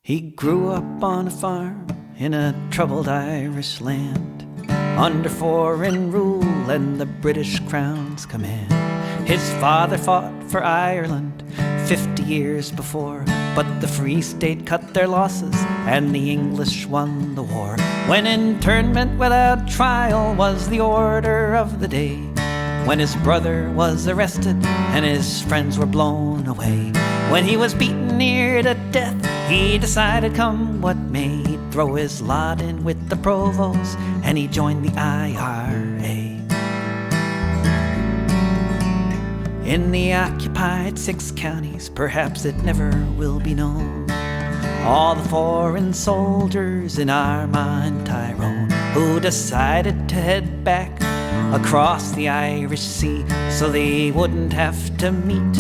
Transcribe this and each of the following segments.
He grew up on a farm in a troubled Irish land, under foreign rule and the British Crown's command. His father fought for Ireland 50 years before, but the Free State cut their losses and the English won the war. When internment without trial was the order of the day, when his brother was arrested and his friends were blown away, when he was beaten near to death, he decided, come what may, he'd throw his lot in with the Provos, and he joined the IRA. In the occupied 6 counties, perhaps it never will be known, all the foreign soldiers in Armagh and Tyrone who decided to head back across the Irish Sea so they wouldn't have to meet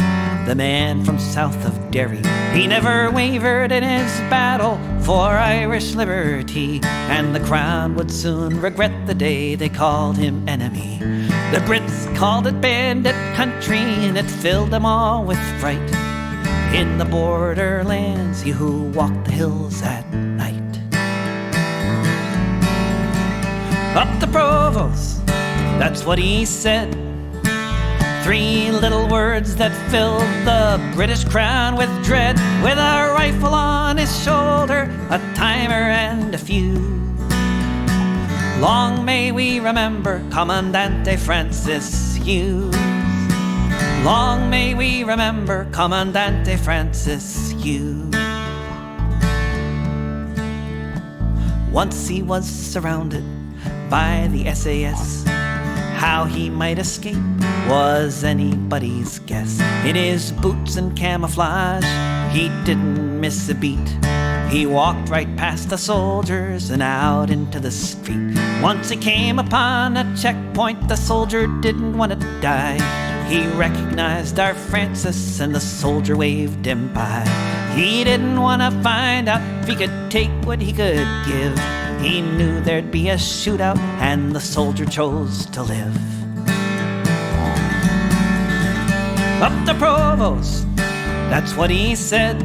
the man from south of Derry. He never wavered in his battle for Irish liberty, and the Crown would soon regret the day they called him enemy. The Brits called it bandit country, and it filled them all with fright. In the borderlands, he who walked the hills at night. Up the Provos, that's what he said. 3 little words that filled the British Crown with dread. With a rifle on his shoulder, a timer and a fuse, long may we remember Commandante Francis Hughes. Long may we remember Commandante Francis Hughes. Once he was surrounded by the SAS. How he might escape was anybody's guess. In his boots and camouflage, he didn't miss a beat. He walked right past the soldiers and out into the street. Once he came upon a checkpoint, the soldier didn't want to die. He recognized our Francis and the soldier waved him by. He didn't want to find out if he could take what he could give. He knew there'd be a shootout and the soldier chose to live. Up the Provos, that's what he said.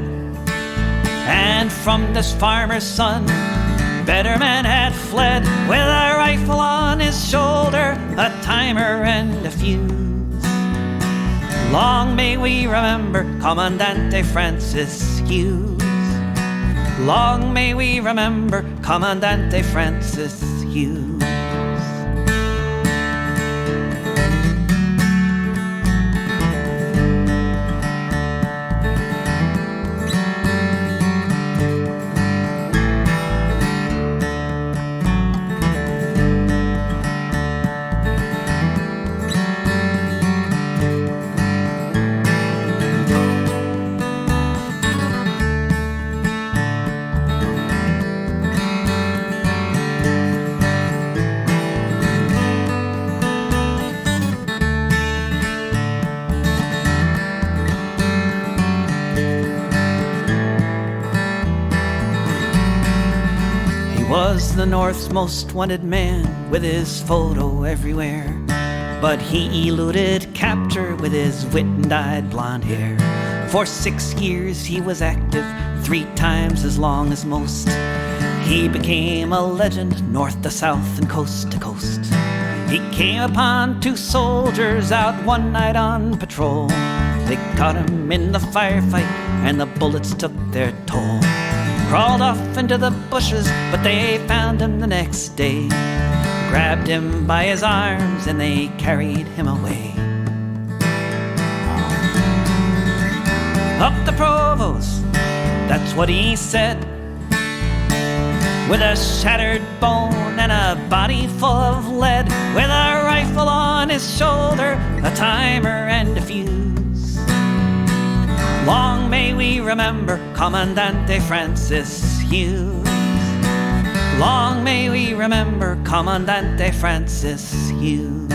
And from this farmer's son, better men had fled. With a rifle on his shoulder, a timer and a fuse, long may we remember Commandante Francis Hughes. Long may we remember Commandante Francis Hughes. Was the North's most wanted man, with his photo everywhere, but he eluded capture with his wit and dyed blonde hair. For 6 years he was active, 3 times as long as most. He became a legend north to south and coast to coast. He came upon 2 soldiers out one night on patrol. They caught him in the firefight and the bullets took their toll. Crawled off into the bushes, but they found him the next day. Grabbed him by his arms and they carried him away. Up the Provos, that's what he said. With a shattered bone and a body full of lead, with a rifle on his shoulder, a timer and a fuse, long may we remember Commandante Francis Hughes. Long may we remember Commandante Francis Hughes.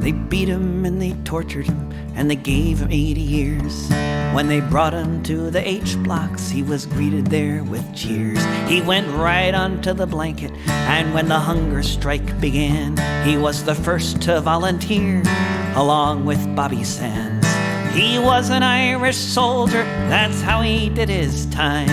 They beat him and they tortured him and they gave him 80 years. When they brought him to the H blocks, he was greeted there with cheers. He went right onto the blanket, and when the hunger strike began, he was the first to volunteer, along with Bobby Sands. He was an Irish soldier, that's how he did his time.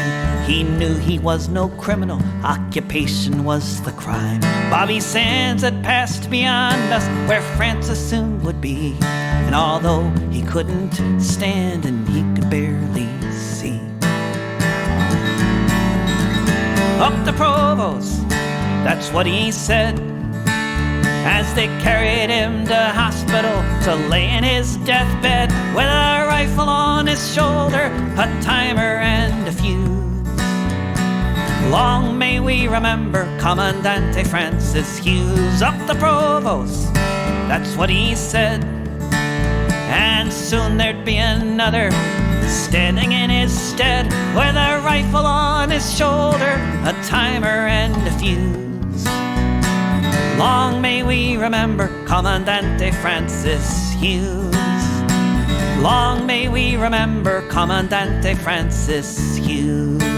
He knew he was no criminal, occupation was the crime. Bobby Sands had passed beyond us, where Francis soon would be. And although he couldn't stand and he could barely see, up the Provos, that's what he said, as they carried him to hospital to lay in his deathbed, with a rifle on his shoulder, a timer and a fuse. Long may we remember Commandante Francis Hughes. Up the Provos, that's what he said, and soon there'd be another standing in his stead, with a rifle on his shoulder, a timer and a fuse. Long may we remember Commandante Francis Hughes. Long may we remember Commandante Francis Hughes.